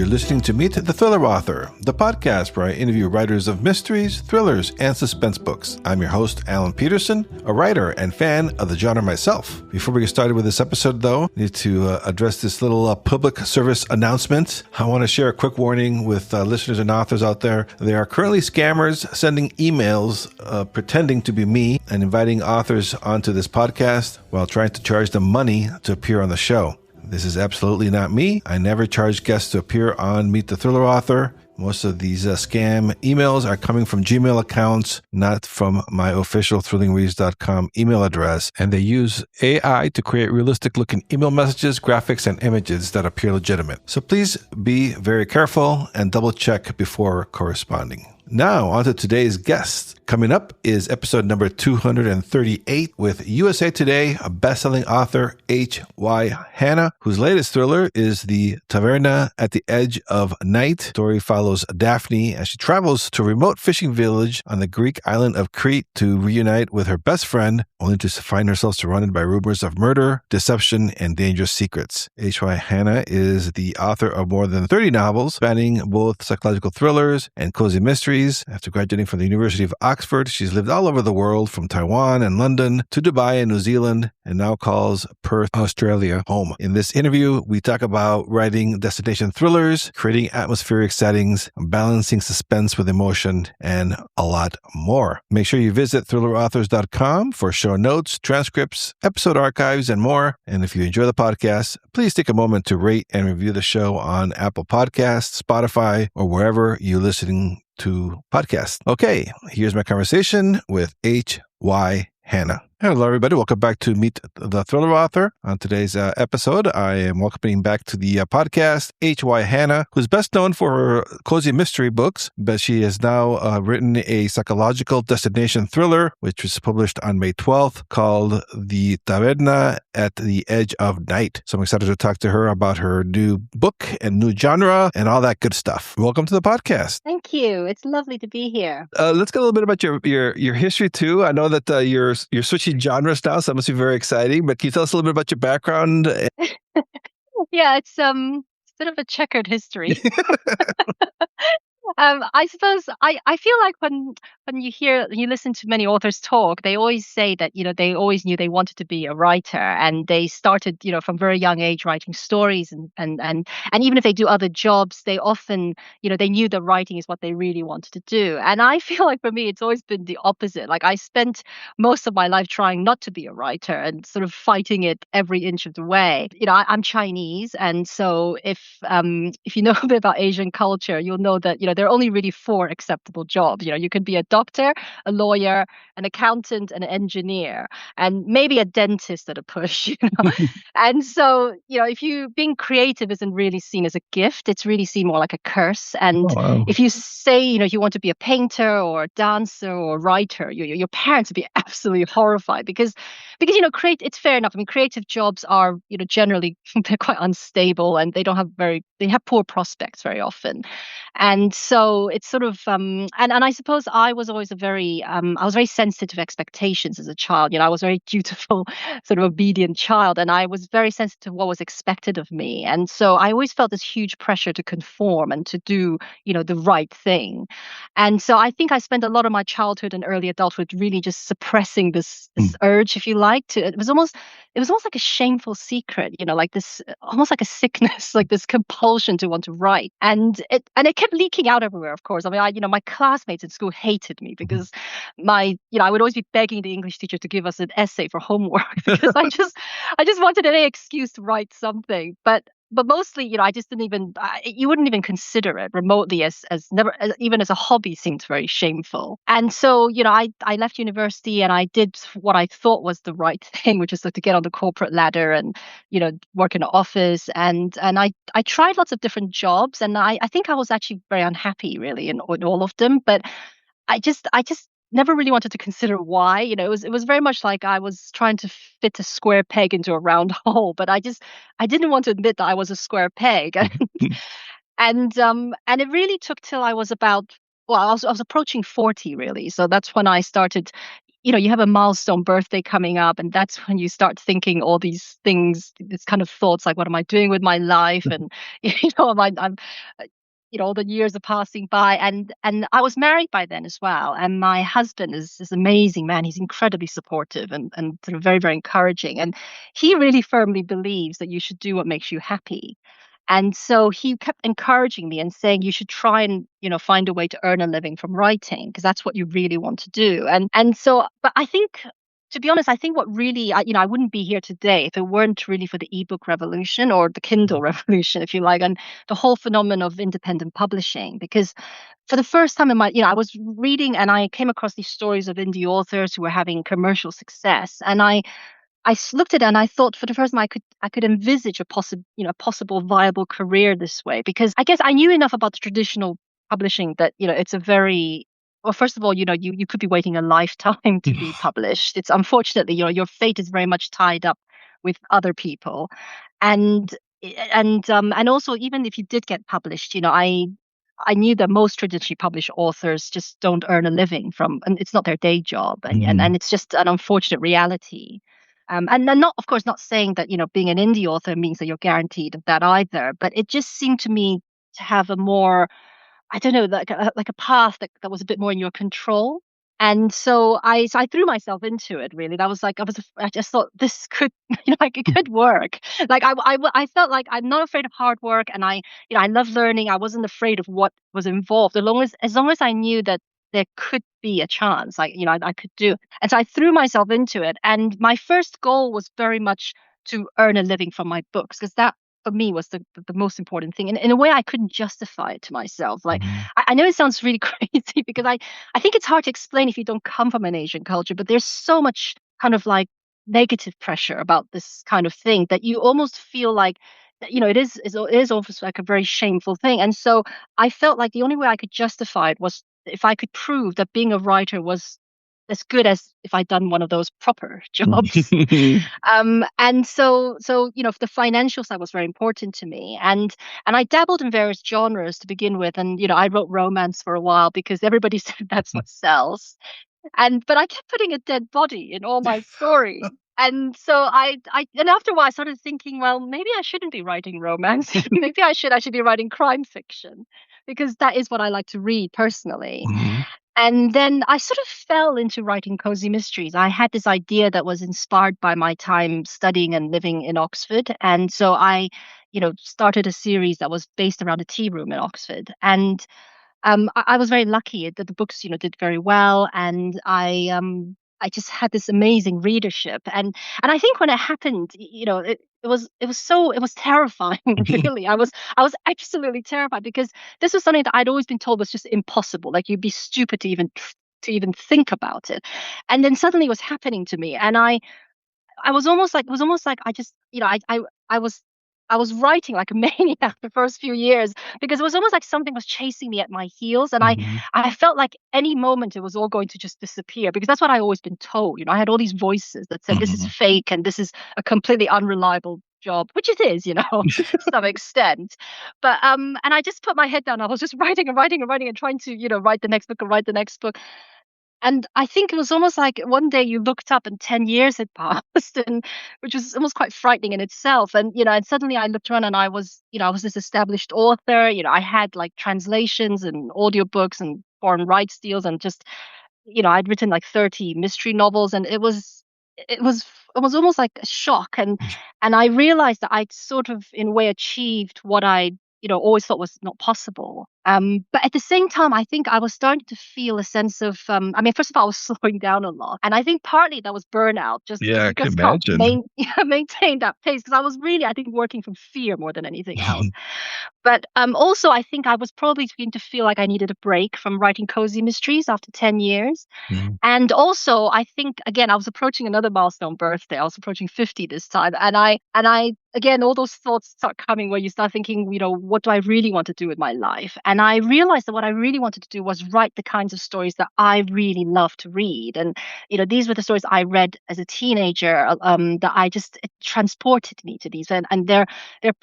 You're listening to Meet the Thriller Author, the podcast where I interview writers of mysteries, thrillers, and suspense books. I'm your host, Alan Petersen, a writer and fan of the genre myself. Before we get started with this episode, though, I need to address this little public service announcement. I want to share a quick warning with listeners and authors out there. There are currently scammers sending emails pretending to be me and inviting authors onto this podcast while trying to charge them money to appear on the show. This is absolutely not me. I never charge guests to appear on Meet the Thriller Author. Most of these scam emails are coming from Gmail accounts, not from my official thrillingreads.com email address. And they use AI to create realistic-looking email messages, graphics, and images that appear legitimate. So please be very careful and double-check before corresponding. Now, on to today's guest. Coming up is episode number 238 with USA Today best-selling author H.Y. Hanna, whose latest thriller is the Taverna at the Edge of Night. The story follows Daphne as she travels to a remote fishing village on the Greek island of Crete to reunite with her best friend, only to find herself surrounded by rumors of murder, deception, and dangerous secrets. H.Y. Hanna is the author of more than 30 novels, spanning both psychological thrillers and cozy mysteries. After graduating from the University of Oxford, she's lived all over the world, from Taiwan and London to Dubai and New Zealand, and now calls Perth, Australia, home. In this interview, we talk about writing destination thrillers, creating atmospheric settings, balancing suspense with emotion, and a lot more. Make sure you visit thrillerauthors.com for show notes, transcripts, episode archives, and more. And if you enjoy the podcast, please take a moment to rate and review the show on Apple Podcasts, Spotify, or wherever you're listening to podcasts. Okay, here's my conversation with H.Y. Hanna. Hello, everybody. Welcome back to Meet the Thriller Author. On today's episode, I am welcoming back to the podcast H.Y. Hanna, who's best known for her cozy mystery books, but she has now written a psychological destination thriller, which was published on May 12th, called The Taverna at the Edge of Night. So I'm excited to talk to her about her new book and new genre and all that good stuff. Welcome to the podcast. Thank you. It's lovely to be here. Let's get a little bit about your history, too. I know that you're switching genres now, so that must be very exciting. But can you tell us a little bit about your background? Yeah, it's a bit of a checkered history. I suppose I feel like when you listen to many authors talk, they always say that, they always knew they wanted to be a writer, and they started, from very young age writing stories, and even if they do other jobs, they often, they knew that writing is what they really wanted to do. And I feel like for me, it's always been the opposite. Like, I spent most of my life trying not to be a writer and sort of fighting it every inch of the way. I'm Chinese, and so if you know a bit about Asian culture, you'll know that, there are only really 4 acceptable jobs. You could be a doctor, a lawyer, an accountant, and an engineer, and maybe a dentist at a push. And so, if being creative isn't really seen as a gift, it's really seen more like a curse. And if you say, you want to be a painter or a dancer or a writer, your parents would be absolutely horrified because it's fair enough. I mean, creative jobs are, generally they're quite unstable, and they have poor prospects very often. And so it's sort of, and I suppose I was always I was very sensitive to expectations as a child. I was a very dutiful, sort of obedient child, and I was very sensitive to what was expected of me. And so I always felt this huge pressure to conform and to do, the right thing. And so I think I spent a lot of my childhood and early adulthood really just suppressing this urge, if you like, it was almost like a shameful secret, like this, almost like a sickness, like this compulsion to want to write. And it kept leaking out everywhere, of course. I mean, my classmates in school hated me because I would always be begging the English teacher to give us an essay for homework because I just wanted any excuse to write something. But mostly, I just didn't even, you wouldn't even consider it remotely even as a hobby seemed very shameful. And so, I left university and I did what I thought was the right thing, which is to get on the corporate ladder and, work in an office. And I tried lots of different jobs, and I think I was actually very unhappy really in all of them. But I just never really wanted to consider why. It was very much like I was trying to fit a square peg into a round hole, but I didn't want to admit that I was a square peg. And it really took till I was about, I was approaching 40 really. So that's when I started you have a milestone birthday coming up, and that's when you start thinking all these things, this kind of thoughts like, what am I doing with my life? And I'm all the years are passing by, and I was married by then as well. And my husband is this amazing man. He's incredibly supportive and sort of very, very encouraging. And he really firmly believes that you should do what makes you happy. And so he kept encouraging me and saying you should try and, find a way to earn a living from writing because that's what you really want to do. And so, but I think, to be honest, I think what really, I wouldn't be here today if it weren't really for the ebook revolution or the Kindle revolution, if you like, and the whole phenomenon of independent publishing. Because for the first time in my, I was reading and I came across these stories of indie authors who were having commercial success, and I looked at it and I thought for the first time I could envisage a possible viable career this way, because I guess I knew enough about the traditional publishing that it's a very, well, first of all, you could be waiting a lifetime to be published. It's unfortunately, your fate is very much tied up with other people. And and also, even if you did get published, I knew that most traditionally published authors just don't earn a living from, and it's not their day job, and Mhm. it's just an unfortunate reality. And then not, of course, not saying that being an indie author means that you're guaranteed of that either, but it just seemed to me to have a more, I don't know, like a path that was a bit more in your control. And so I threw myself into it. Really, that was like I just thought this could, like it could work. Like I felt like I'm not afraid of hard work, and I love learning. I wasn't afraid of what was involved, as long as I knew that there could be a chance, like I could do. And so I threw myself into it. And my first goal was very much to earn a living from my books, because that for me was the most important thing. And in a way, I couldn't justify it to myself. Like Mhm. I know it sounds really crazy because I think it's hard to explain if you don't come from an Asian culture, but there's so much kind of like negative pressure about this kind of thing that you almost feel like it is almost like a very shameful thing. And so I felt like the only way I could justify it was if I could prove that being a writer was as good as if I'd done one of those proper jobs. And so the financial side was very important to me, and I dabbled in various genres to begin with, and I wrote romance for a while because everybody said that's what sells, and but I kept putting a dead body in all my stories. And so and after a while I started thinking, well, maybe I shouldn't be writing romance. Maybe I should be writing crime fiction, because that is what I like to read personally. Mhm. And then I sort of fell into writing cozy mysteries. I had this idea that was inspired by my time studying and living in Oxford. And so I started a series that was based around a tea room in Oxford. And I was very lucky that the books, did very well, and I just had this amazing readership, and I think when it happened, it was terrifying, really. I was absolutely terrified because this was something that I'd always been told was just impossible. Like you'd be stupid to even think about it, and then suddenly it was happening to me, and I was almost like it was almost like I just I was writing like a maniac the first few years, because it was almost like something was chasing me at my heels, and I Mhm. I felt like any moment it was all going to just disappear, because that's what I always been told. I had all these voices that said this is Mhm. fake and this is a completely unreliable job, which it is, to some extent. But and I just put my head down. I was just writing and writing and writing and trying to write the next book and write the next book. And I think it was almost like one day you looked up and 10 years had passed, and which was almost quite frightening in itself. And suddenly I looked around and I was this established author. I had like translations and audiobooks and foreign rights deals, and just, I'd written like 30 mystery novels, and it was almost like a shock. And I realized that I'd sort of in a way achieved what I always thought was not possible. But at the same time, I think I was starting to feel a sense of, I mean, first of all, I was slowing down a lot. And I think partly that was burnout, Yeah, I can just can't imagine. maintain that pace, because I was really, I think, working from fear more than anything else. But also, I think I was probably beginning to feel like I needed a break from writing cozy mysteries after 10 years. Mhm. And also, I think again, I was approaching another milestone birthday. I was approaching 50 this time, and I again, all those thoughts start coming where you start thinking, what do I really want to do with my life? And I realized that what I really wanted to do was write the kinds of stories that I really love to read. And these were the stories I read as a teenager, that I just it transported me to these, and they're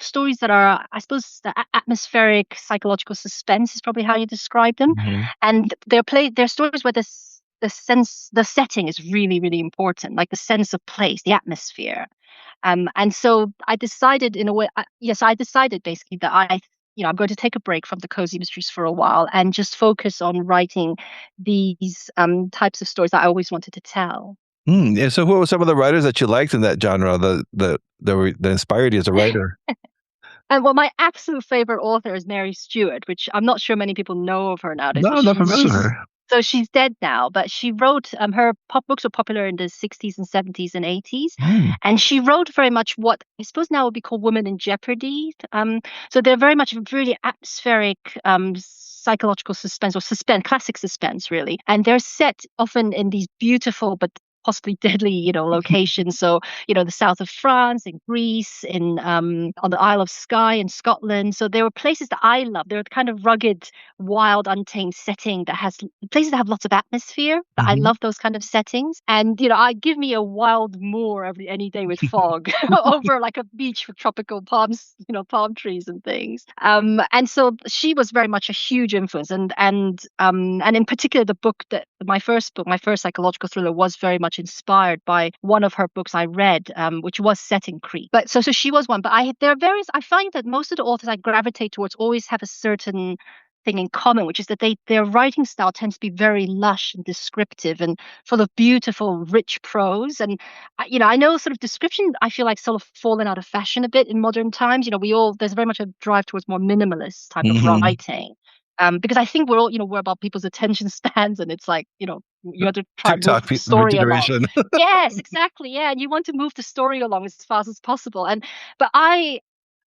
stories that are, I suppose, the atmospheric psychological suspense is probably how you describe them. Mhm. And they're stories where this the setting is really, really important, like the sense of place, the atmosphere. And so I decided in a way, yes, I decided basically that I'm going to take a break from the cozy mysteries for a while and just focus on writing these types of stories that I always wanted to tell. Yeah, so who were some of the writers that you liked in that genre that inspired you as a writer? And well, my absolute favorite author is Mary Stewart, which I'm not sure many people know of her nowadays, No, but I'm not she's familiar with she's her. so she's dead now, but she wrote her pop books were popular in the 60s and 70s and 80s. Mm. And she wrote very much what I suppose now would be called women in jeopardy. So they're very much really atmospheric psychological suspense or suspense, classic suspense, really. And they're set often in these beautiful but possibly deadly, locations. So, the south of France, in Greece, in on the Isle of Skye in Scotland. So there were places that I love. They're kind of rugged, wild, untamed setting that has places that have lots of atmosphere. I Hmm. love those kind of settings. And I give me a wild moor any day with fog over like a beach with tropical palms, palm trees and things. And so she was very much a huge influence. And in particular, the book that my first psychological thriller was very much inspired by one of her books I read, which was set in Crete. But so she was one. But there are various. I find that most of the authors I gravitate towards always have a certain thing in common, which is that their writing style tends to be very lush and descriptive and full of beautiful, rich prose. And I know sort of description. I feel like sort of fallen out of fashion a bit in modern times. There's very much a drive towards more minimalist type of Hmm. writing. Because I think we're all, we're about people's attention spans, and it's like, you have to try and move TikTok the story along. generation. Yes, exactly. Yeah, and you want to move the story along as fast as possible. But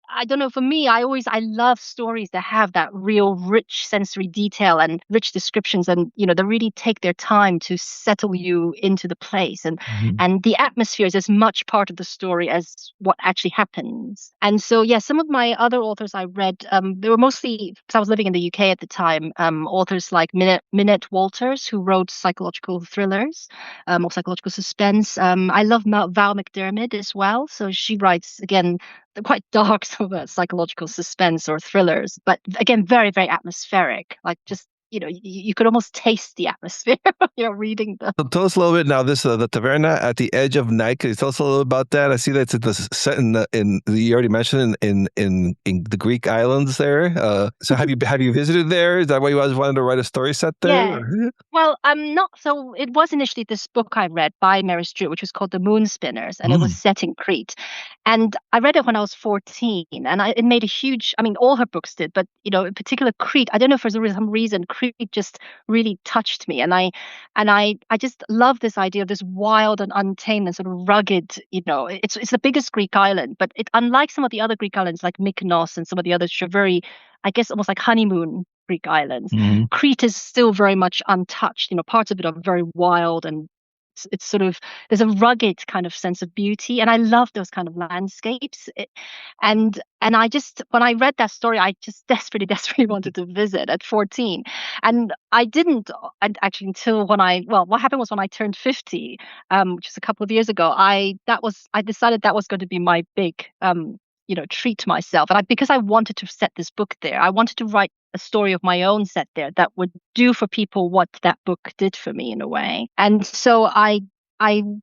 I don't know. For me, I love stories that have that real rich sensory detail and rich descriptions, and they really take their time to settle you into the place, and Mhm. and the atmosphere is as much part of the story as what actually happens. And so, yeah, some of my other authors I read, they were mostly because I was living in the UK at the time. Authors like Minette Walters, who wrote psychological thrillers, or psychological suspense. I love Val McDermid as well. So she writes again quite dark sort of psychological suspense or thrillers, but again, very, very atmospheric. Like just, you could almost taste the atmosphere, reading them. So tell us a little bit now. This the Taverna at the edge of night. Can you tell us a little about that? I see that's set in you already mentioned in the Greek islands there. So have you visited there? Is that why you always wanted to write a story set there? Yes. Well, I'm not. So it was initially this book I read by Mary Stewart, which was called The Moon Spinners, and it was Mm. set in Crete. And I read it when I was 14, and it made a huge. I mean, all her books did, but in particular Crete. I don't know if for some reason Crete just really touched me, and I just love this idea of this wild and untamed and sort of rugged. It's the biggest Greek island, but unlike some of the other Greek islands like Mykonos and some of the others, which are very, I guess, almost like honeymoon Greek islands. Mhm. Crete is still very much untouched. Parts of it are very wild, and it's sort of there's a rugged kind of sense of beauty, and I love those kind of landscapes. And I just when I read that story, I just desperately, desperately wanted to visit at 14, and I didn't actually until what happened was when I turned 50, which is a couple of years ago. I decided that was going to be my big treat myself, and because I wanted to set this book there, I wanted to write a story of my own set there that would do for people what that book did for me in a way. And so I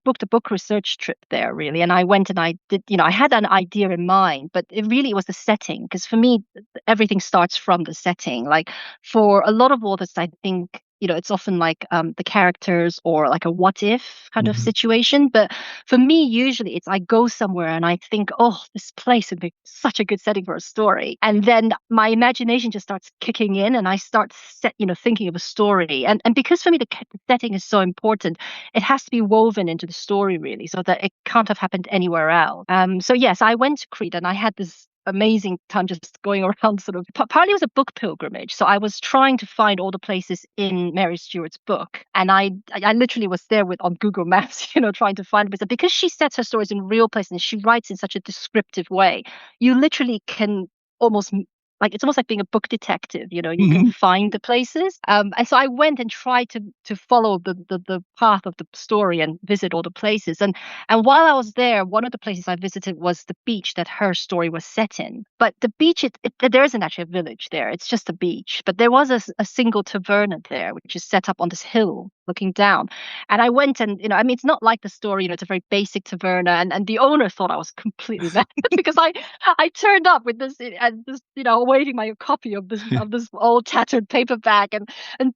booked a book research trip there really, and I went and I did, I had an idea in mind, but it was the setting, because for me everything starts from the setting. Like for a lot of authors, I think it's often like the characters or like a what if kind of Mhm. situation. But for me, usually it's I go somewhere and I think, oh, this place would be such a good setting for a story. And then my imagination just starts kicking in and I start thinking of a story. And because for me, the setting is so important, it has to be woven into the story really, so that it can't have happened anywhere else. So yes, I went to Crete and I had this amazing time just going around sort of partly it was a book pilgrimage, so I was trying to find all the places in Mary Stewart's book, and I literally was there with on Google Maps trying to find places, because she sets her stories in real places and she writes in such a descriptive way. You literally can almost like it's almost like being a book detective. You can Mhm. find the places. And so I went and tried to follow the path of the story and visit all the places. And while I was there, one of the places I visited was the beach that her story was set in. But the beach, there isn't actually a village there. It's just a beach. But there was a single taverna there, which is set up on this hill. looking down. And I went and, I mean, it's not like the story, it's a very basic taverna. And the owner thought I was completely mad because I turned up with this and this, waving my copy of this old tattered paperback and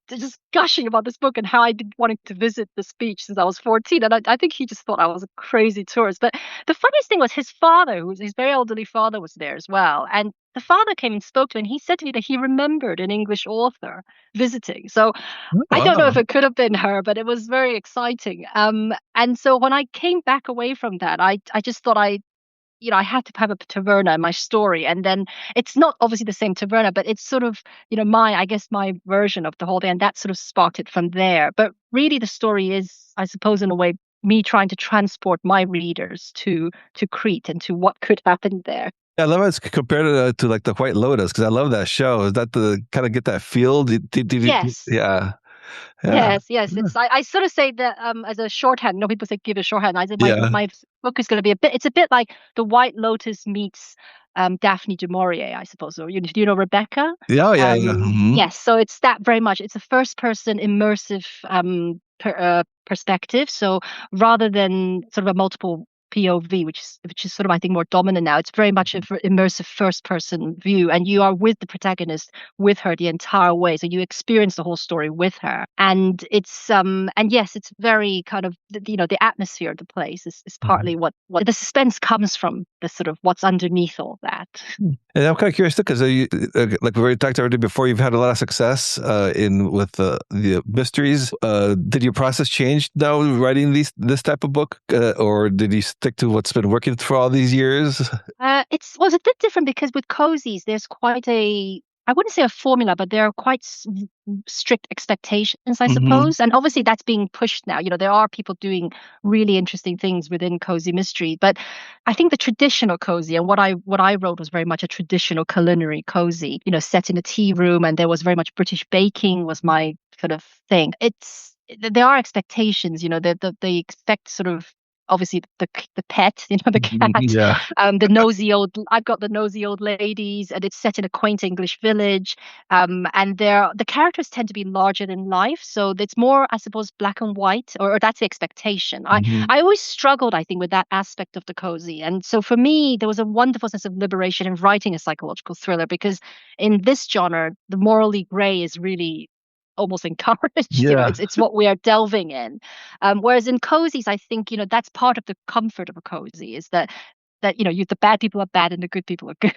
just gushing about this book and how I'd been wanting to visit the beach since I was 14. And I think he just thought I was a crazy tourist. But the funniest thing was his father, who was his very elderly father, was there as well. And the father came and spoke to me, and he said to me that he remembered an English author visiting. So I don't know Wow. if it could have been her, but it was very exciting. And so when I came back away from that, I just thought I had to have a taverna in my story. And then it's not obviously the same taverna, but it's sort of, I guess my version of the whole thing. And that sort of sparked it from there. But really the story is, I suppose, in a way, me trying to transport my readers to Crete and to what could happen there. I love how it's compared to like the White Lotus because I love that show. Is that the kind of get that feel? Yes. Yeah, yeah, Yes, yes. I sort of say that as a shorthand. No, people say give a shorthand. I said yeah, my book is going to be a bit. It's a bit like the White Lotus meets Daphne du Maurier, I suppose. Or do you know Rebecca? yeah, oh, yeah, yeah. Yes. So it's that very much. It's a first person immersive perspective. So rather than sort of a multiple POV, which is sort of I think more dominant now. It's very much an immersive first person view, and you are with the protagonist with her the entire way, so you experience the whole story with her. And it's and yes, it's very kind of the atmosphere of the place is partly what the suspense comes from, the sort of what's underneath all that. And I'm kind of curious too, because like we already talked already before, you've had a lot of success in with the mysteries. Did your process change now writing this type of book, or did you stick to what's been working for all these years? It's was a bit different because with cozies, there's quite I wouldn't say a formula, but there are quite strict expectations, I Hmm. suppose. And obviously that's being pushed now. There are people doing really interesting things within cozy mystery, but I think the traditional cozy and what I wrote was very much a traditional culinary cozy, set in a tea room, and there was very much British baking was my kind of thing. There are expectations, they expect sort of obviously the pet, the cat, Yeah. the nosy old. I've got the nosy old ladies, and it's set in a quaint English village. And the characters tend to be larger than life, so it's more, I suppose, black and white, or that's the expectation. I Hmm. I always struggled, I think, with that aspect of the cozy, and so for me, there was a wonderful sense of liberation in writing a psychological thriller because in this genre, the morally grey is really almost encouraged. Yeah. It's what we are delving in. Whereas in cozies, I think that's part of the comfort of a cozy is that the bad people are bad and the good people are good,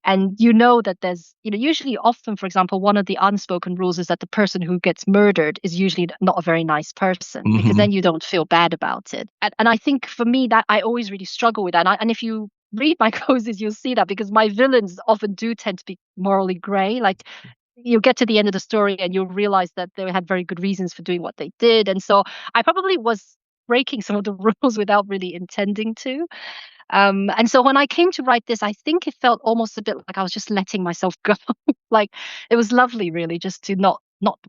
and that there's usually often, for example, one of the unspoken rules is that the person who gets murdered is usually not a very nice person because Hmm. then you don't feel bad about it. And I think for me that I always really struggle with that. And if you read my cozies, you'll see that because my villains often do tend to be morally grey. Like you get to the end of the story and you'll realize that they had very good reasons for doing what they did. And so I probably was breaking some of the rules without really intending to. And so when I came to write this, I think it felt almost a bit like I was just letting myself go. Like it was lovely, really, just to not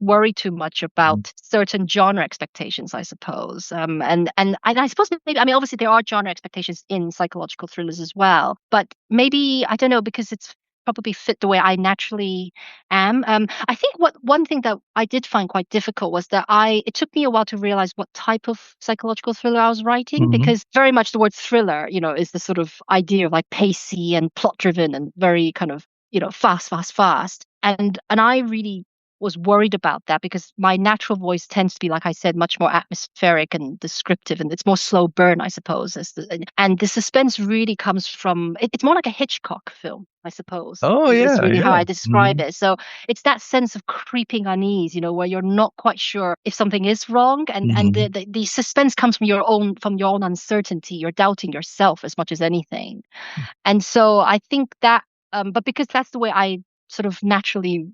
worry too much about certain genre expectations, I suppose. And I suppose maybe I mean obviously there are genre expectations in psychological thrillers as well, but maybe I don't know because it's probably fit the way I naturally am. I think what one thing that I did find quite difficult was that it took me a while to realize what type of psychological thriller I was writing Hmm. because very much the word thriller, is the sort of idea of like pacey and plot driven and very kind of, fast, fast, fast. And I really was worried about that because my natural voice tends to be, like I said, much more atmospheric and descriptive, and it's more slow burn, I suppose. And the suspense really comes from it's more like a Hitchcock film, I suppose. Oh Is yeah, really how yeah. I describe Hmm. it. So it's that sense of creeping unease, where you're not quite sure if something is wrong, and Hmm. the suspense comes from your own uncertainty. You're doubting yourself as much as anything. And so I think that, but because that's the way I sort of naturally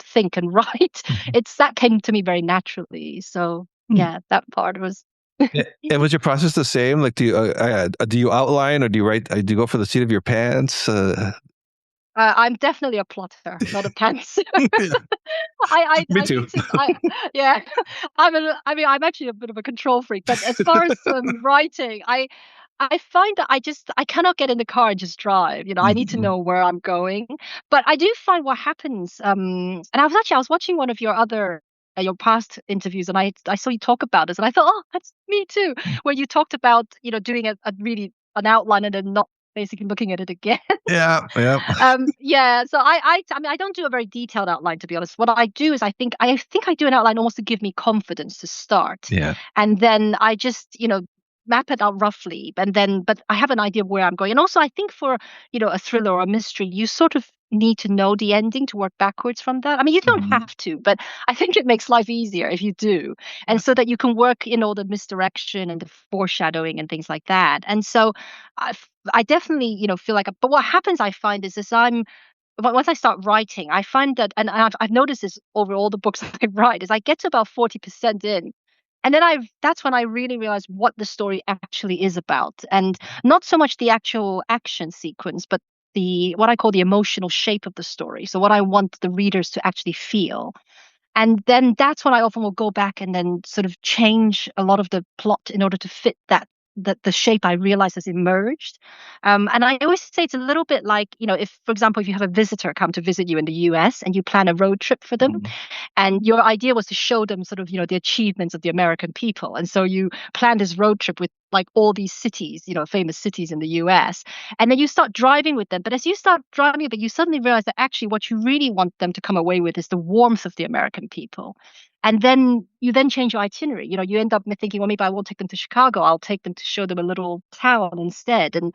think and write, it's that came to me very naturally. So yeah, that part was. Yeah. And was your process the same? Like, do you outline or do you write? Do you go for the seat of your pants? I'm definitely a plotter, not a pantser. Yeah, me I too. need to yeah. I mean I'm actually a bit of a control freak, but as far as writing, I find that I cannot get in the car and just drive. I need to Mhm. know where I'm going. But I do find what happens and I was watching one of your other your past interviews, and I saw you talk about this, and I thought, oh, that's me too. Where you talked about doing a really an outline and then not basically looking at it again. Yeah, yeah, Yeah. So I mean, I don't do a very detailed outline, to be honest. What I do is I think I do an outline almost to give me confidence to start, yeah. and then I just map it out roughly, and then but I have an idea of where I'm going. And also, I think for a thriller or a mystery, you sort of need to know the ending to work backwards from that. I mean, you don't Mhm. have to, but I think it makes life easier if you do, and so that you can work in all the misdirection and the foreshadowing and things like that. And so I I definitely, feel like, but what happens, I find, is as once I start writing, I find that, and I've noticed this over all the books I write, is I get to about 40% in, and then that's when I really realize what the story actually is about, and not so much the actual action sequence, but the what I call the emotional shape of the story. So what I want the readers to actually feel. And then that's when I often will go back and then sort of change a lot of the plot in order to fit that the shape I realize has emerged. And I always say it's a little bit like, if, for example, if you have a visitor come to visit you in the US and you plan a road trip for them, Mhm. and your idea was to show them sort of, the achievements of the American people. And so you planned this road trip with like all these cities, famous cities in the US. And then you start driving with them. But as you start driving with them, you suddenly realize that actually what you really want them to come away with is the warmth of the American people. And then you then change your itinerary. You end up thinking, well, maybe I won't take them to Chicago. I'll take them to show them a little town instead. And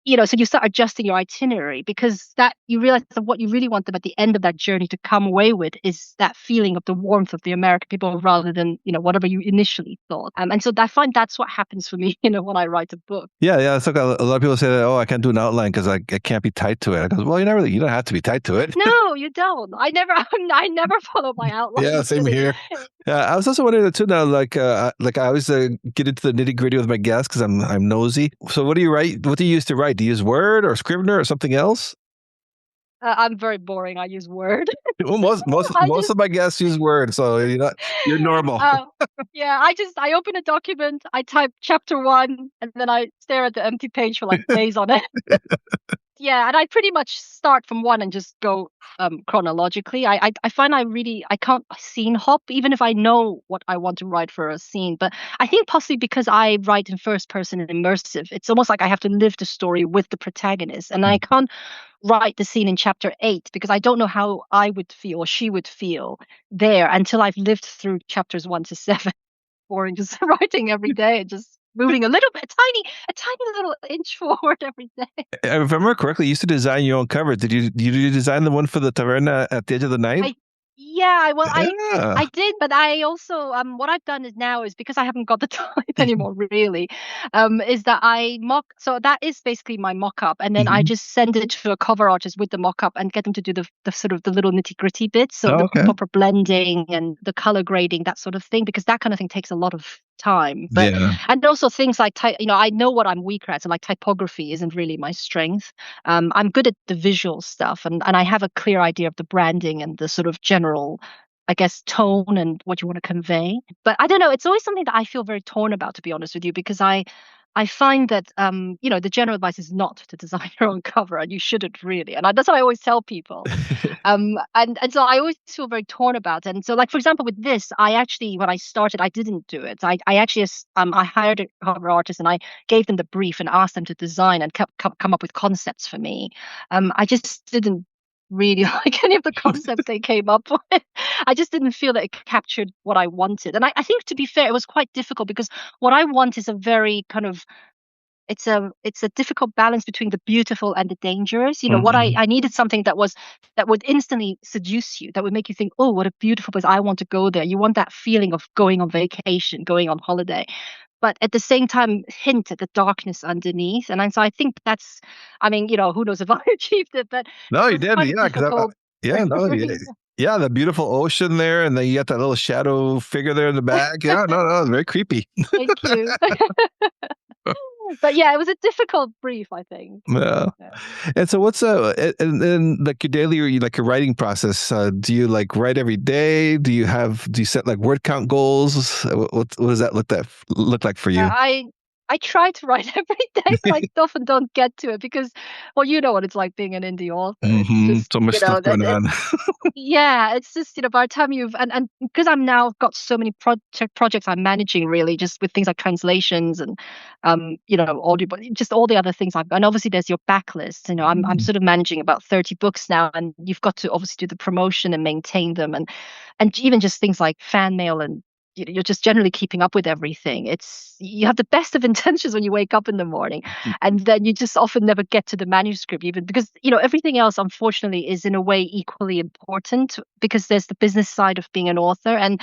so you start adjusting your itinerary because that you realize that what you really want them at the end of that journey to come away with is that feeling of the warmth of the American people rather than, whatever you initially thought. And so I find that's what happens for me, when I write a book. Yeah, yeah. It's like a lot of people say that, oh, I can't do an outline because I can't be tight to it. I goes, well, you don't have to be tight to it. No, you don't. I never, I never follow my Yeah, outlines same really. here. Yeah, I was also wondering too now, like I always get into the nitty gritty with my guests because I'm nosy. So what do you write? What do you use to write? Do you use Word or Scrivener or something else? I'm very boring. I use Word. Well, most most I most just of my guests use Word, so you're normal. Uh, yeah, I open a document, I type chapter one, and then I stare at the empty page for like days on it. Yeah, and I pretty much start from one and just go chronologically. I find I can't scene hop even if I know what I want to write for a scene. But I think possibly because I write in first person and immersive, it's almost like I have to live the story with the protagonist, and I can't write the scene in chapter 8 because I don't know how I would feel or she would feel there until I've lived through chapters 1 to 7. Boring, just writing every day and just moving a little bit, a tiny little inch forward every day. If I remember correctly, you used to design your own cover. Did you design the one for the Taverna at the edge of the night? I Yeah, well, I Yeah. did, but I also what I've done is now is because I haven't got the time anymore, really, is that I mock. So that is basically my mock up, and then I Mhm. just send it to a cover artist with the mock up and get them to do the sort of the little nitty gritty bits, so Oh, the okay. proper blending and the color grading, that sort of thing, because that kind of thing takes a lot of time. But Yeah. and also things like I know what I'm weaker at, so like typography isn't really my strength. I'm good at the visual stuff, and I have a clear idea of the branding and the sort of general, I guess, tone and what you want to convey. But I don't know. It's always something that I feel very torn about, to be honest with you, because I find that the general advice is not to design your own cover, and you shouldn't really. And that's what I always tell people. And so I always feel very torn about it. And so, like for example, with this, I actually when I started, I didn't do it. I actually I hired a cover artist and I gave them the brief and asked them to design and come up with concepts for me. I just didn't really like any of the concepts they came up with. I just didn't feel that it captured what I wanted. And I think to be fair, it was quite difficult because what I want is a very kind of it's a difficult balance between the beautiful and the dangerous. What Mhm. I needed something that would instantly seduce you, that would make you think, oh, what a beautiful place. I want to go there. You want that feeling of going on vacation, going on holiday, but at the same time hint at the darkness underneath. And so I think that's, I mean, who knows if I achieved it, but No, it you was did. quite a Yeah, difficult yeah, no, yeah, reason. yeah, the beautiful ocean there, and then you got that little shadow figure there in the back. Yeah, no, no, very creepy. Thank you. But yeah, it was a difficult brief, I think. Yeah. Yeah. And so what's and like your daily or like your writing process? Do you like write every day? Do you set like word count goals? What does that look like for you? I I try to write every day, but I often don't get to it because, well, you know what it's like being an indie author. It's just, So much stuff going on. yeah, it's just, by the time and because I'm now got so many projects I'm managing really just with things like translations and audio, but just all the other things and obviously there's your backlist. I'm sort of managing about 30 books now, and you've got to obviously do the promotion and maintain them, and even just things like fan mail, and you're just generally keeping up with everything. You have the best of intentions when you wake up in the morning, and then you just often never get to the manuscript, even because everything else unfortunately is in a way equally important, because there's the business side of being an author, and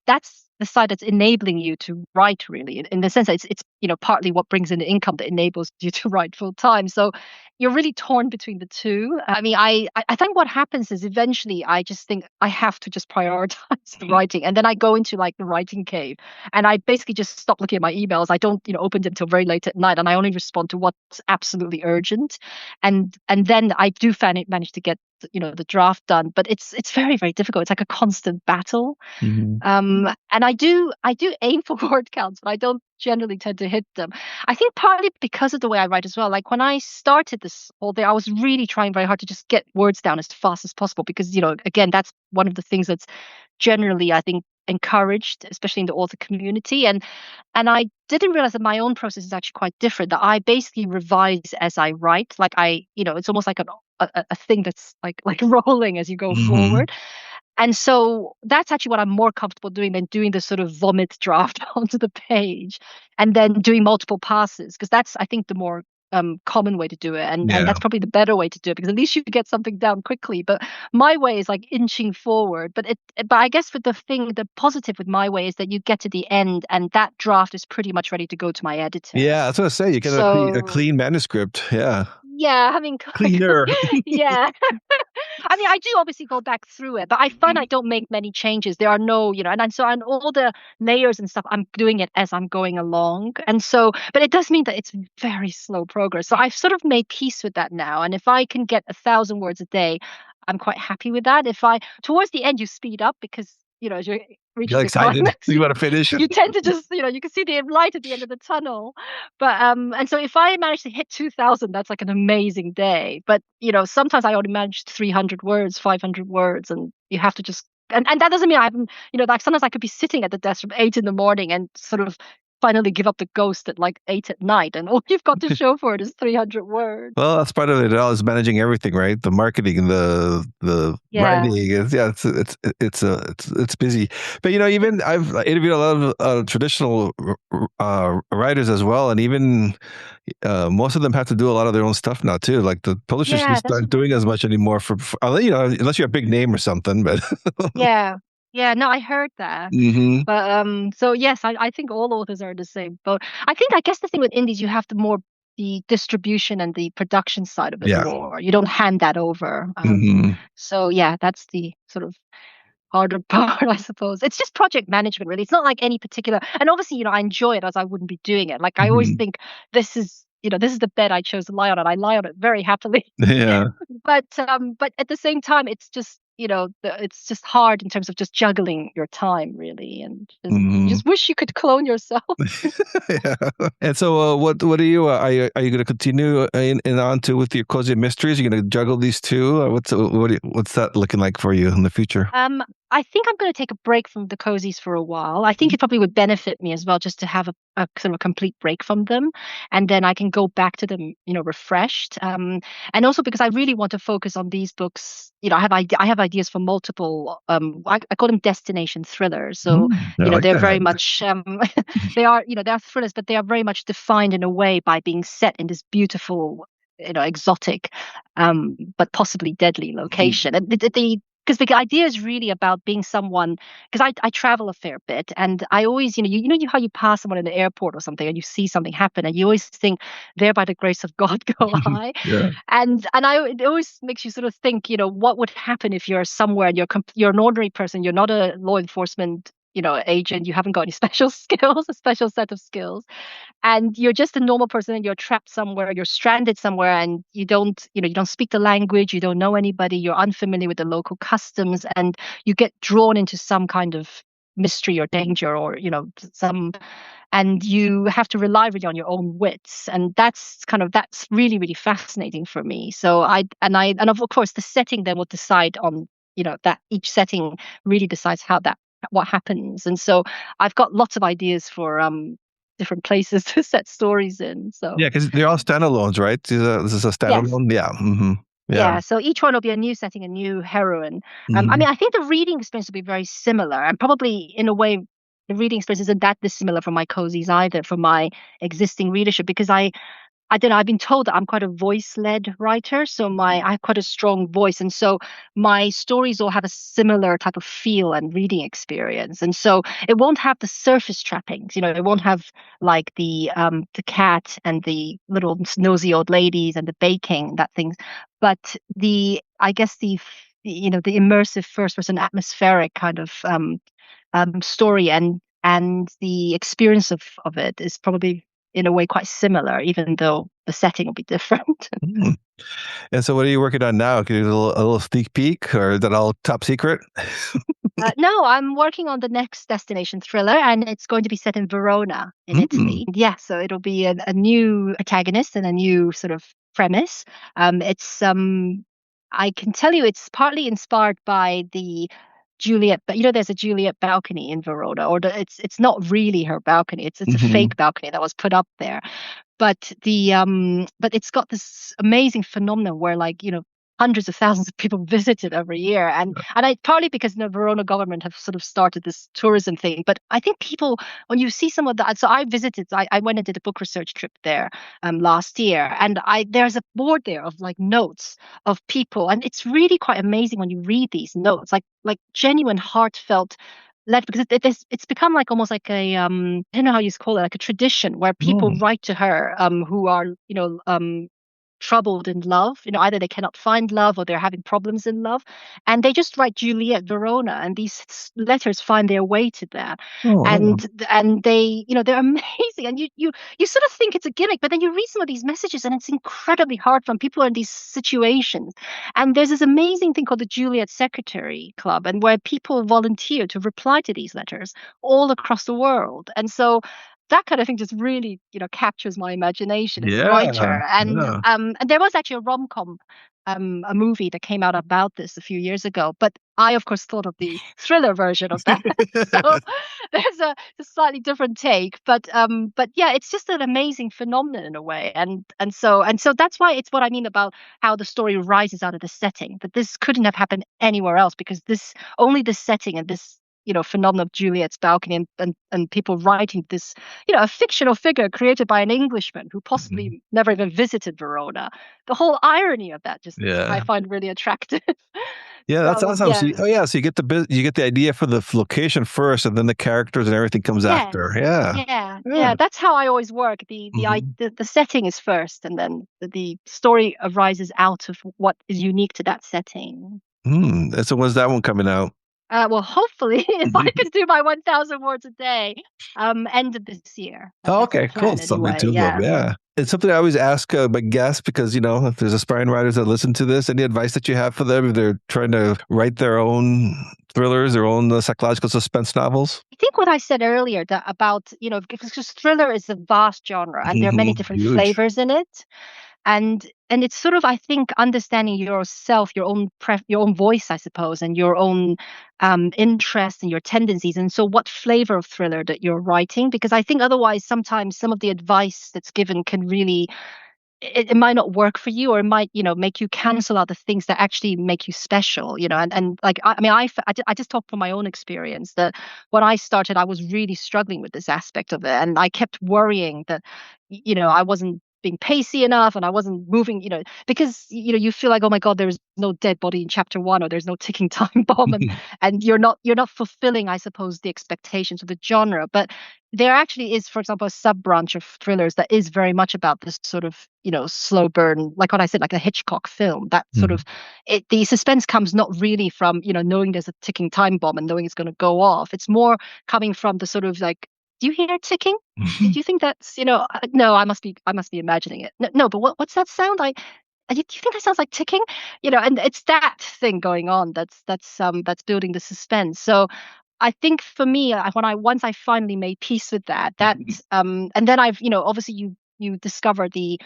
that's the side that's enabling you to write, really, in the sense that it's partly what brings in the income that enables you to write full time. So you're really torn between the two. I mean, I think what happens is eventually I just think I have to just prioritize the writing, and then I go into like the writing cave, and I basically just stop looking at my emails. I don't open them till very late at night, and I only respond to what's absolutely urgent, and then I do manage to get the draft done, but it's very, very difficult. It's like a constant battle. Mhm. And I do aim for word counts, but I don't generally tend to hit them. I think partly because of the way I write as well. Like when I started this whole thing, I was really trying very hard to just get words down as fast as possible because, again, that's one of the things that's generally, I think, encouraged, especially in the author community. And I didn't realize that my own process is actually quite different, that I basically revise as I write. Like it's almost like a thing that's like rolling as you go Mhm. forward. And so that's actually what I'm more comfortable doing than doing the sort of vomit draft onto the page and then doing multiple passes, because that's, I think, the more common way to do it. And Yeah. that's probably the better way to do it, because at least you get something down quickly. But my way is like inching forward. But I guess the positive with my way is that you get to the end and that draft is pretty much ready to go to my editor. Yeah, that's what I say. You get a So clean manuscript. Yeah. yeah, I mean, Cleaner. yeah. I mean, I do obviously go back through it, but I find I don't make many changes. There are no, and all the layers and stuff, I'm doing it as I'm going along. And so, but it does mean that it's very slow progress. So I've sort of made peace with that now. And if I can get 1,000 words a day, I'm quite happy with that. If I, towards the end, you speed up because, as you're You're reaching the excited. climax, You want to finish it. you tend to just, you can see the light at the end of the tunnel. But and so if I manage to hit 2,000, that's like an amazing day. But sometimes I only manage 300 words, 500 words, and you have to just and that doesn't mean I haven't, like sometimes I could be sitting at the desk from 8 in the morning and sort of finally give up the ghost at like 8 at night, and all you've got to show for it is 300 words. Well, that's part of it all is managing everything, right? The marketing and the Yeah. writing is yeah, it's busy. But even I've interviewed a lot of traditional writers as well, and even most of them have to do a lot of their own stuff now too. Like the publishers Yeah, just aren't doing as much anymore unless you're a big name or something. But yeah. Yeah, no, I heard that. hmm But so yes, I think all authors are the same. But I guess the thing with indies, you have the distribution and the production side of it yeah, more. You don't hand that over. hmm So yeah, that's the sort of harder part, I suppose. It's just project management, really. It's not like any particular, and obviously, I enjoy it, as I wouldn't be doing it. Like I always hmm think this is the bed I chose to lie on, and I lie on it very happily. yeah. But at the same time, it's just it's just hard in terms of just juggling your time, really, and you hmm just wish you could clone yourself. yeah. And so, what are you? Are you going to continue in on to with your cozy mysteries? Are you going to juggle these two? What's that looking like for you in the future? I think I'm going to take a break from the cozies for a while. I think it probably would benefit me as well just to have a sort of a complete break from them, and then I can go back to them, refreshed. And also because I really want to focus on these books. I have ideas for multiple. I call them destination thrillers. So I like they're very that. much they are thrillers, but they are very much defined in a way by being set in this beautiful, exotic, but possibly deadly location. And the because the idea is really about being someone, because I travel a fair bit, and I always, how you pass someone in the airport or something and you see something happen and you always think, there by the grace of God go I. Yeah. It always makes you sort of think, what would happen if you're somewhere and you're an ordinary person, you're not a law enforcement agent, you haven't got any special skills, a special set of skills, and you're just a normal person and you're trapped somewhere, you're stranded somewhere, and you don't speak the language, you don't know anybody, you're unfamiliar with the local customs, and you get drawn into some kind of mystery or danger or some, and you have to rely really on your own wits, and that's really really fascinating for me. So and of course the setting then will decide on, that each setting really decides how that what happens. And so I've got lots of ideas for different places to set stories in. Yeah, So because they're all standalones, right? This is a yes. standalone. Yeah. Hmm. Yeah. Yeah, so each one will be a new setting, a new heroine. I Hmm. mean, I think the reading experience will be very similar, and probably in a way, the reading experience isn't that dissimilar from my cozies either, from my existing readership, because I don't know. I've been told that I'm quite a voice-led writer, so I have quite a strong voice, and so my stories all have a similar type of feel and reading experience, and so it won't have the surface trappings. It won't have like the cat and the little nosy old ladies and the baking that things, but I guess the immersive first-person atmospheric kind of story and the experience of it is probably in a way quite similar, even though the setting will be different. Mm. And so, what are you working on now? Can you do a little sneak peek, or is that all top secret? No, I'm working on the next destination thriller, and it's going to be set in Verona, in Mm. Italy. Yeah, so it'll be a new protagonist and a new sort of premise. It's I can tell you, it's partly inspired by the Juliet, but there's a Juliet balcony in Verona, or it's not really her balcony. It's a Hmm. fake balcony that was put up there. But it's got this amazing phenomenon where, like, hundreds of thousands of people visit it every year. And I partly because the Verona government have sort of started this tourism thing. But I think people, when you see some of that, so I went and did a book research trip there last year, and I there's a board there of like notes of people, and it's really quite amazing when you read these notes, like genuine heartfelt led, because it's become like almost like a I don't know how you call it, like a tradition where people Mm. write to her who are troubled in love. Either they cannot find love or they're having problems in love, and they just write Juliet Verona, and these letters find their way to that. Oh, And they, they're amazing, and you sort of think it's a gimmick, but then you read some of these messages and it's incredibly hard from people who are in these situations. And there's this amazing thing called the Juliet Secretary Club, and where people volunteer to reply to these letters all across the world. And so that kind of thing just really, captures my imagination as a yeah. writer. And Yeah. and there was actually a rom-com, a movie that came out about this a few years ago. But I, of course, thought of the thriller version of that. So there's a slightly different take. But yeah, it's just an amazing phenomenon in a way. And so that's why it's what I mean about how the story rises out of the setting. That this couldn't have happened anywhere else, because this setting and this phenomenon of Juliet's balcony, and people writing this, a fictional figure created by an Englishman who Mhm. possibly never even visited Verona. The whole irony of that just I Yeah. find really attractive. Yeah, that's So awesome. So, yeah, oh yeah, so you get the idea for the location first, and then the characters and everything comes after. yes, Yeah. yeah. Yeah. That's how I always work. Hmm. The setting is first, and then the story arises out of what is unique to that setting. And so when's that one coming out? Well, hopefully, if I can do my 1,000 words a day, end of this year. Oh, That's the okay, cool. plan Something anyway. to them. Yeah. Yeah. It's something I always ask my guests because, if there's aspiring writers that listen to this, any advice that you have for them if they're trying to write their own thrillers, their own psychological suspense novels? I think what I said earlier that about, because thriller is a vast genre and there are many different Huge. flavors in it. And it's sort of, I think, understanding yourself, your own voice, I suppose, and your own interests and your tendencies, and so what flavor of thriller that you're writing, because I think otherwise sometimes some of the advice that's given can really, it might not work for you, or it might, make you cancel out the things that actually make you special, and like, I mean, I just talk from my own experience that when I started, I was really struggling with this aspect of it, and I kept worrying that, I wasn't being pacey enough, and I wasn't moving, because, you feel like, oh my God, there's no dead body in chapter one, or there's no ticking time bomb, and you're not fulfilling, I suppose, the expectations of the genre. But there actually is, for example, a sub branch of thrillers that is very much about this sort of, slow burn, like what I said, like a Hitchcock film. That sort of, the suspense comes not really from, knowing there's a ticking time bomb and knowing it's going to go off. It's more coming from the sort of like, do you hear ticking? Do you think that's, no, I must be imagining it. No, no, but what's that sound? Do you think that sounds like ticking? And it's that thing going on that's building the suspense. So I think for me, when I once I finally made peace with that and then I've, obviously you discover the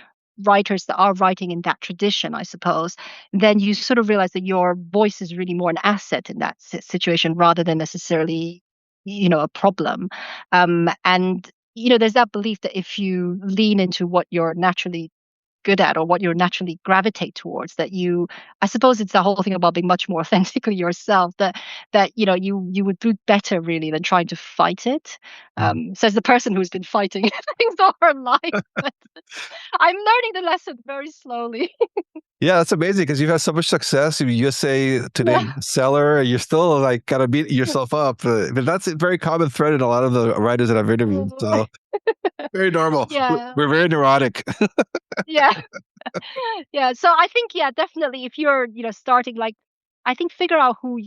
writers that are writing in that tradition, I suppose. Then you sort of realize that your voice is really more an asset in that situation rather than necessarily, a problem. And there's that belief that if you lean into what you're naturally good at or what you naturally gravitate towards, that I suppose it's the whole thing about being much more authentically yourself, that you would do better really than trying to fight it. Says the person who's been fighting things all her life. But I'm learning the lesson very slowly. Yeah, that's amazing because you've had so much success. You say today Yeah. seller, you're still like gotta beat yourself up. But that's a very common thread in a lot of the writers that I've interviewed. So very normal. Yeah. We're very neurotic. Yeah. Yeah. So I think, yeah, definitely if you're, starting, like, I think figure out who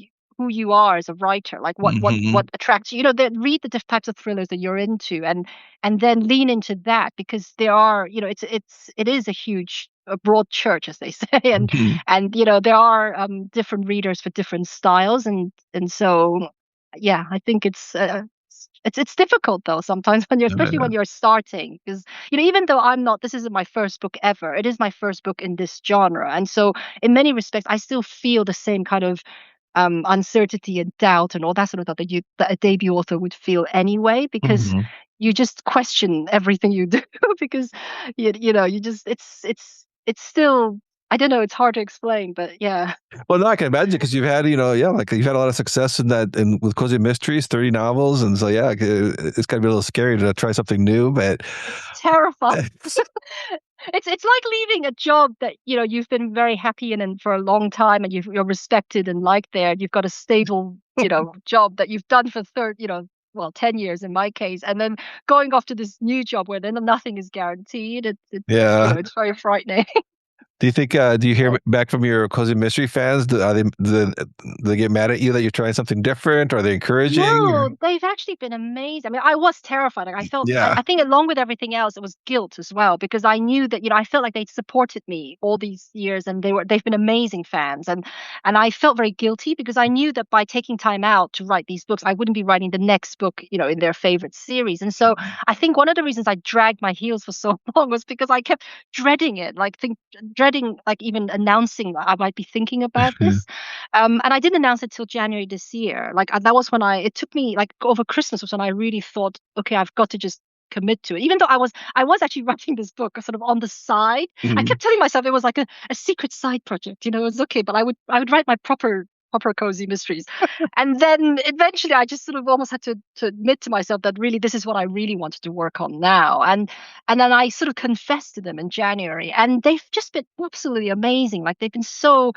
you are as a writer, like what Hmm. attracts you, read the different types of thrillers that you're into, and then lean into that, because there are, it is a broad church, as they say, Hmm. and there are different readers for different styles, and so yeah, I think it's difficult though sometimes when especially when you're starting, because even though this isn't my first book ever, it is my first book in this genre, and so in many respects I still feel the same kind of uncertainty and doubt and all that sort of stuff that a debut author would feel anyway, because Hmm. you just question everything you do because you just it's still, I don't know, it's hard to explain, but yeah. Well, no, I can imagine because you've had, yeah, like you've had a lot of success in that, and with Cozy Mysteries, 30 novels, and so yeah, it's gotta be a little scary to try something new, but It's terrifying. It's like leaving a job that you've been very happy in and for a long time, and you're respected and liked there. You've got a stable job that you've done for 10 years in my case, and then going off to this new job where then nothing is guaranteed. It's yeah. it's very frightening. Do you think? Do you hear back from your Cozy Mystery fans? Do they get mad at you that you're trying something different? Are they encouraging? No, Or- they've actually been amazing. I mean, I was terrified. Like, I felt, Yeah. I think along with everything else, it was guilt as well, because I knew that, I felt like they'd supported me all these years, and they've been amazing fans. And I felt very guilty because I knew that by taking time out to write these books, I wouldn't be writing the next book, in their favorite series. And so I think one of the reasons I dragged my heels for so long was because I kept dreading it, like dreading, like even announcing that I might be thinking about this. And I didn't announce it till January this year. Like, that was when it took me, like, over Christmas was when I really thought, okay, I've got to just commit to it. Even though I was actually writing this book sort of on the side. I Mhm. kept telling myself it was like a secret side project. It was okay, but I would write my proper cozy mysteries. And then eventually I just sort of almost had to admit to myself that really this is what I really wanted to work on now. And then I sort of confessed to them in January, and they've just been absolutely amazing. Like, they've been so,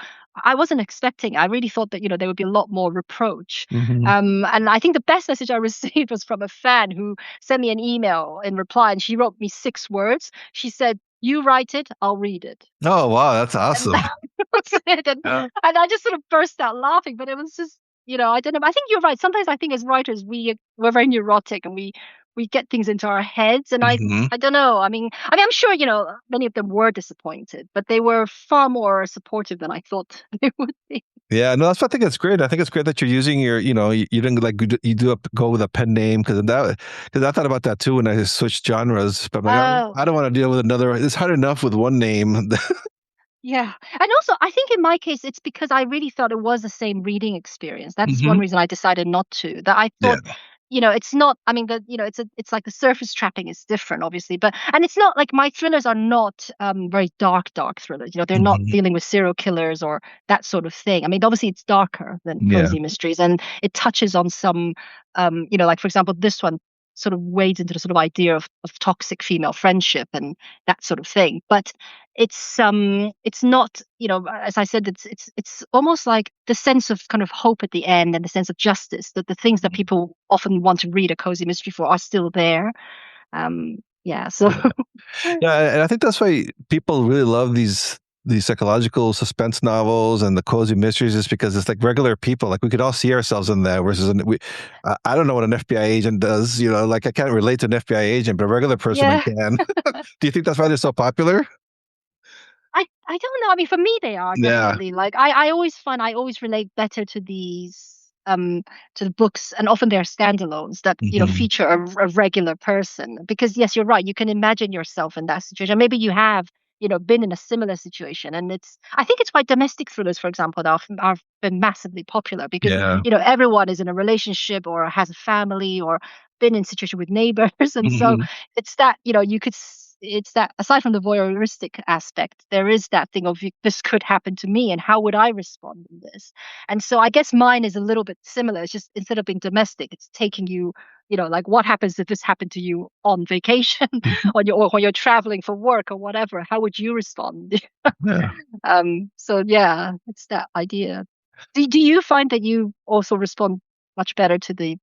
I wasn't expecting. I really thought that there would be a lot more reproach. Mhm. And I think the best message I received was from a fan who sent me an email in reply, and she wrote me 6 words. She said, "You write it, I'll read it." Oh wow, that's And awesome. that was it. Yeah. And I just sort of burst out laughing. But it was just, I don't know. I think you're right. Sometimes I think as writers, we're very neurotic, and we get things into our heads. And I Mhm. I don't know. I mean, I'm sure many of them were disappointed, but they were far more supportive than I thought they would be. Yeah, no, that's I think it's great. I think it's great that you're using you didn't like go with a pen name because I thought about that too when I switched genres. But I'm like, Oh, I don't want to deal with another. It's hard enough with one name. yeah. And also, I think in my case, it's because I really thought it was the same reading experience. That's one Hmm. reason I decided not to. That I Yeah. thought, it's not, I mean, it's like the surface trapping is different, obviously, and it's not like my thrillers are not very dark thrillers. They're not Hmm. dealing with serial killers or that sort of thing. I mean, obviously it's darker than Yeah. cozy mysteries, and it touches on some, like, for example, this one sort of wades into the sort of idea of toxic female friendship and that sort of thing. But it's not, as I said, it's almost like the sense of kind of hope at the end and the sense of justice, that the things that people often want to read a cozy mystery for are still there. Yeah, so Yeah, and I think that's why people really love these psychological suspense novels and the cozy mysteries is because it's like regular people. Like we could all see ourselves in that. Versus I don't know what an FBI agent does. Like I can't relate to an FBI agent, but a regular person I yeah. can. Do you think that's why they're so popular? I don't know. I mean, for me, they are Yeah. definitely, like, I always find I always relate better to these. um to the books, and often they're standalones that Hmm. feature a regular person. Because yes, you're right, you can imagine yourself in that situation. Maybe you have been in a similar situation, and I think it's why domestic thrillers, for example, are been massively popular, because Yeah. everyone is in a relationship or has a family or been in situation with neighbors. And so Hmm. it's that you could it's that, aside from the voyeuristic aspect, there is that thing of, this could happen to me, and how would I respond in this? And so I guess mine is a little bit similar. It's just, instead of being domestic, it's taking you, like, what happens if this happened to you on vacation, or when you're traveling for work or whatever? How would you respond? Yeah. So yeah, it's that idea. Do you find that you also respond much better to the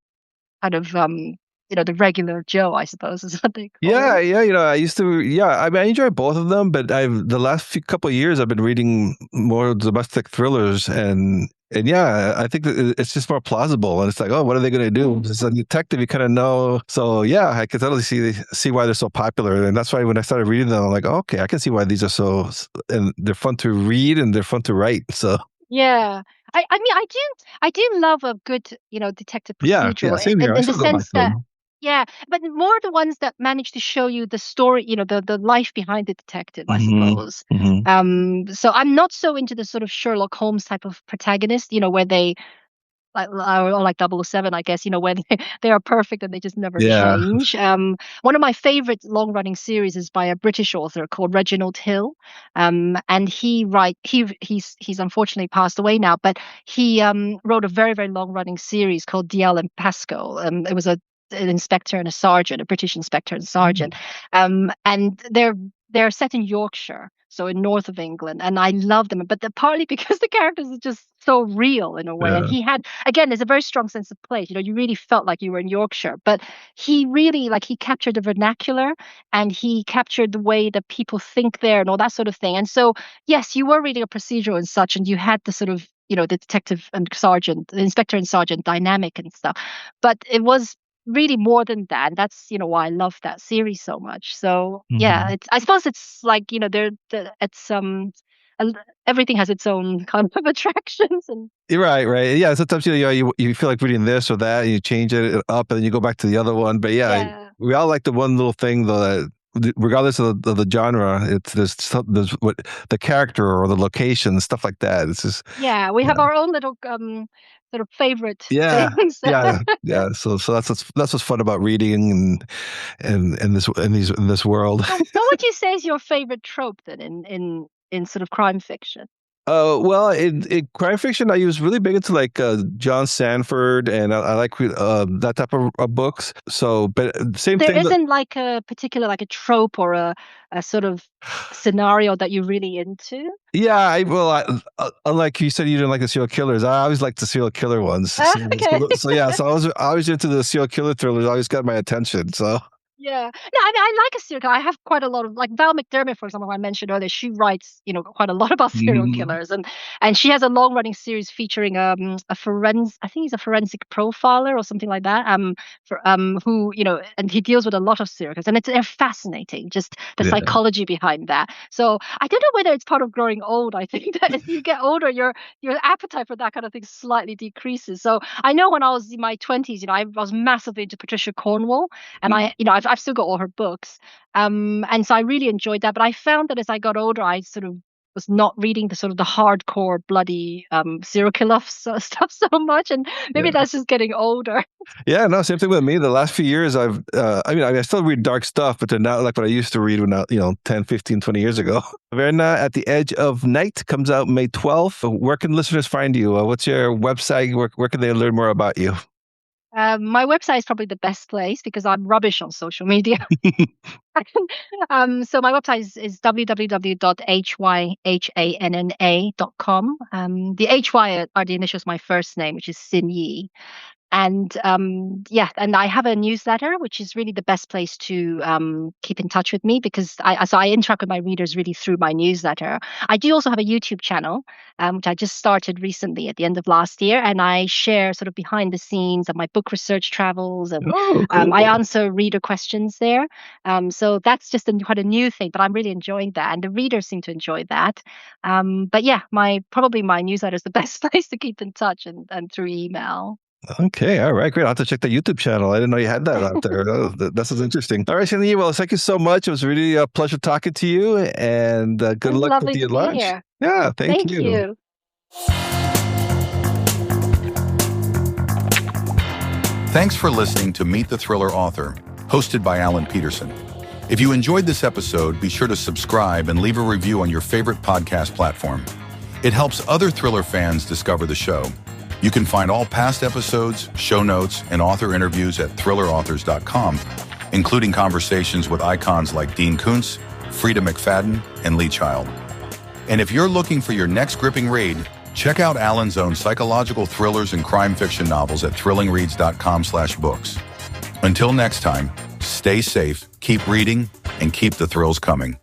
kind of the regular Joe, I suppose, is what they call Yeah, it? yeah, I used to, yeah, I mean, I enjoy both of them, but the last few couple of years, I've been reading more domestic thrillers, and yeah, I think that it's just more plausible, and it's like, oh, what are they going to do? It's a detective, you kind of know. So yeah, I can totally see why they're so popular, and that's why when I started reading them, I'm like, oh, okay, I can see why these are so, and they're fun to read and they're fun to write. So Yeah. I mean, I do love a good, detective yeah, yeah, procedural, same here. I in the still go back sense to that, them. yeah, but more the ones that manage to show you the story, the life behind the detective, I Hmm. suppose. Hmm. So I'm not so into the sort of Sherlock Holmes type of protagonist, where they like 007, I guess, where they are perfect and they just never Yeah. change. One of my favorite long running series is by a British author called Reginald Hill. And he's unfortunately passed away now, but he wrote a very, very long running series called DL and Pascal. It was an inspector and a sergeant, a British inspector and sergeant. And they're set in Yorkshire, so in north of England, and I love them. But partly because the characters are just so real in a way, and Yeah. he had, again, there's a very strong sense of place. You really felt like you were in Yorkshire, but he really, like, he captured the vernacular, and he captured the way that people think there and all that sort of thing. And so, yes, you were reading a procedural and such, and you had the sort of the detective and sergeant, the inspector and sergeant dynamic and stuff, but it was really more than that. And that's why I love that series so much. So yeah, Hmm. I suppose it's like it's a- everything has its own kind of attractions. And You're right, right. Yeah, sometimes you feel like reading this or that, and you change it up, and then you go back to the other one. But yeah, yeah, we all like the one little thing though that, regardless of the genre, it's there's what the character or the location, stuff like that. It's just yeah, we yeah, have our own little sort of favorite yeah, things. yeah, yeah. So that's what's fun about reading in this world. So what would you say is your favorite trope then, in sort of crime fiction? Well, in crime fiction, I was really big into like John Sanford, and I like that type of books. So, but same There thing. isn't like a particular, like a trope or a sort of scenario that you're really into? Yeah, unlike you said, you didn't like the serial killers. I always liked the serial killer ones. So, Okay. so yeah, so I was into the serial killer thrillers. Always got my attention. So Yeah. No, I mean, I like a serial killer. I have quite a lot of, like, Val McDermott, for example, who I mentioned earlier. She writes, quite a lot about serial mhm. killers, and she has a long running series featuring I think he's a forensic profiler or something like that. For who and he deals with a lot of serial killers, and they're fascinating, just the Yeah, psychology behind that. So I don't know whether it's part of growing old. I think that as you get older, your appetite for that kind of thing slightly decreases. So I know when I was in my 20s, I was massively into Patricia Cornwall, and I've still got all her books. And so I really enjoyed that. But I found that as I got older, I sort of was not reading the sort of the hardcore bloody serial killer stuff so much, and maybe yeah, that's just getting older. yeah. No, same thing with me. The last few years, I still read dark stuff, but they're not like what I used to read when 10, 15, 20 years ago. Taverna at the Edge of Night comes out May 12th. Where can listeners find you? What's your website? Where can they learn more about you? My website is probably the best place because I'm rubbish on social media. So my website is www.hyhanna.com. The HY are the initials of my first name, which is Xin Yi. And and I have a newsletter, which is really the best place to keep in touch with me, because I interact with my readers really through my newsletter. I do also have a YouTube channel, which I just started recently at the end of last year, and I share sort of behind the scenes of my book research travels, and Oh, cool. I answer reader questions there. So that's just quite a new thing, but I'm really enjoying that, and the readers seem to enjoy that. But yeah, probably my newsletter is the best place to keep in touch, and through email. Okay, all right, great. I'll have to check the YouTube channel. I didn't know you had that out there. This is interesting. All right, Shani, well, thank you so much. It was really a pleasure talking to you, and good It was luck with lovely the to be launch. here. Yeah, thank Thank you. you. Thanks for listening to Meet the Thriller Author, hosted by Alan Petersen. If you enjoyed this episode, be sure to subscribe and leave a review on your favorite podcast platform. It helps other thriller fans discover the show. You can find all past episodes, show notes, and author interviews at thrillerauthors.com, including conversations with icons like Dean Koontz, Frida McFadden, and Lee Child. And if you're looking for your next gripping read, check out Alan's own psychological thrillers and crime fiction novels at thrillingreads.com/books. Until next time, stay safe, keep reading, and keep the thrills coming.